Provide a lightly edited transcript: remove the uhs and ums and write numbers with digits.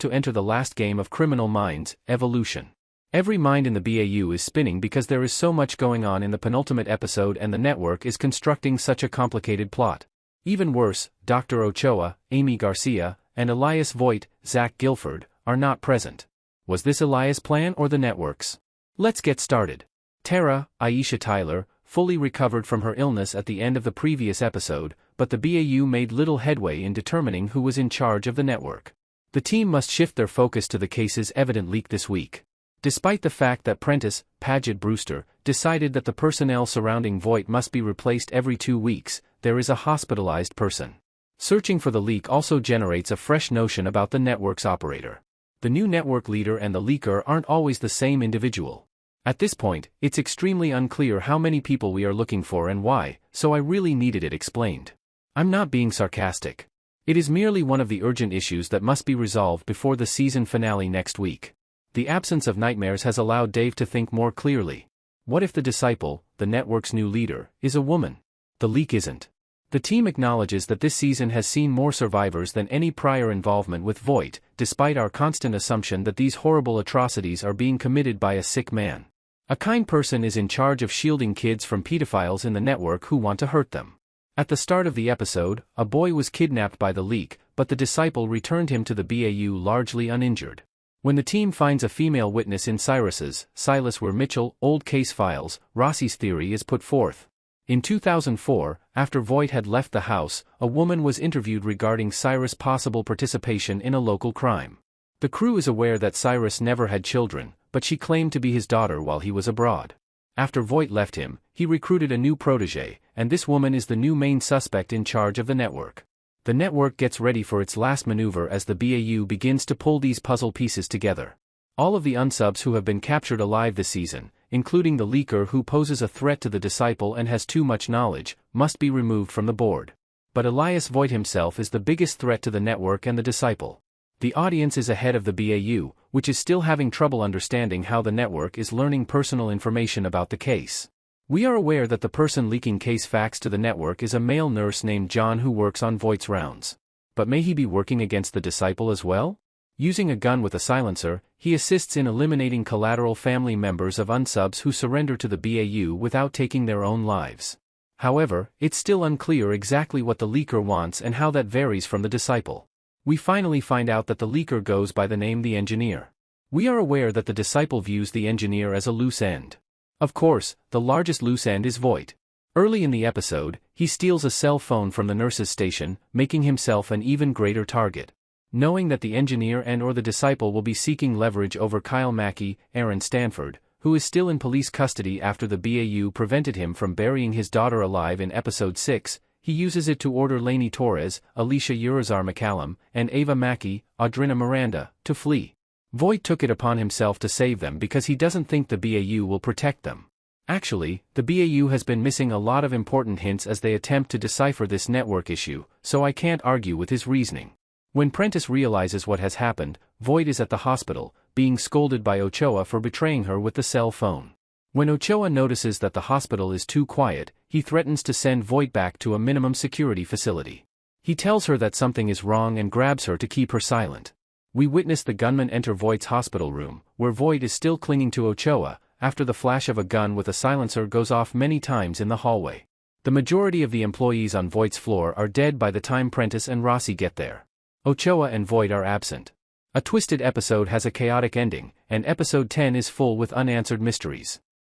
to enter the last game of Criminal Minds, Evolution. Every mind in the BAU is spinning because there is so much going on in the penultimate episode and the network is constructing such a complicated plot. Even worse, Dr. Ochoa, Amy Garcia, and Elias Voigt, Zach Guilford, are not present. Was this Elias' plan or the network's? Let's get started. Tara, Aisha Tyler, fully recovered from her illness at the end of the previous episode, but the BAU made little headway in determining who was in charge of the network. The team must shift their focus to the case's evident leak this week. Despite the fact that Prentiss, Paget Brewster, decided that the personnel surrounding Voigt must be replaced every 2 weeks, there is a hospitalized person. Searching for the leak also generates a fresh notion about the network's operator. The new network leader and the leaker aren't always the same individual. At this point, it's extremely unclear how many people we are looking for and why, so I really needed it explained. I'm not being sarcastic. It is merely one of the urgent issues that must be resolved before the season finale next week. The absence of nightmares has allowed Dave to think more clearly. What if the disciple, the network's new leader, is a woman? The leak isn't. The team acknowledges that this season has seen more survivors than any prior involvement with Voigt, despite our constant assumption that these horrible atrocities are being committed by a sick man. A kind person is in charge of shielding kids from pedophiles in the network who want to hurt them. At the start of the episode, a boy was kidnapped by the leak, but the disciple returned him to the BAU largely uninjured. When the team finds a female witness in Silas Mitchell, old case files, Rossi's theory is put forth. In 2004, after Voigt had left the house, a woman was interviewed regarding Cyrus' possible participation in a local crime. The crew is aware that Cyrus never had children, but she claimed to be his daughter while he was abroad. After Voigt left him, he recruited a new protege, and this woman is the new main suspect in charge of the network. The network gets ready for its last maneuver as the BAU begins to pull these puzzle pieces together. All of the unsubs who have been captured alive this season, including the leaker who poses a threat to the disciple and has too much knowledge, must be removed from the board. But Elias Voigt himself is the biggest threat to the network and the disciple. The audience is ahead of the BAU, which is still having trouble understanding how the network is learning personal information about the case. We are aware that the person leaking case facts to the network is a male nurse named John who works on Voigt's rounds. But may he be working against the disciple as well? Using a gun with a silencer, he assists in eliminating collateral family members of unsubs who surrender to the BAU without taking their own lives. However, it's still unclear exactly what the leaker wants and how that varies from the disciple. We finally find out that the leaker goes by the name the engineer. We are aware that the disciple views the engineer as a loose end. Of course, the largest loose end is Voigt. Early in the episode, he steals a cell phone from the nurse's station, making himself an even greater target. Knowing that the engineer and/or the disciple will be seeking leverage over Kyle Mackey, Aaron Stanford, who is still in police custody after the BAU prevented him from burying his daughter alive in episode 6, he uses it to order Lainey Torres, Alicia Urizar McCallum, and Ava Mackey, Audrina Miranda, to flee. Voigt took it upon himself to save them because he doesn't think the BAU will protect them. Actually, the BAU has been missing a lot of important hints as they attempt to decipher this network issue, so I can't argue with his reasoning. When Prentiss realizes what has happened, Voigt is at the hospital, being scolded by Ochoa for betraying her with the cell phone. When Ochoa notices that the hospital is too quiet, he threatens to send Voigt back to a minimum security facility. He tells her that something is wrong and grabs her to keep her silent. We witness the gunman enter Voigt's hospital room, where Voigt is still clinging to Ochoa, after the flash of a gun with a silencer goes off many times in the hallway. The majority of the employees on Voigt's floor are dead by the time Prentiss and Rossi get there. Ochoa and Voigt are absent. A twisted episode has a chaotic ending, and episode 10 is full with unanswered mysteries.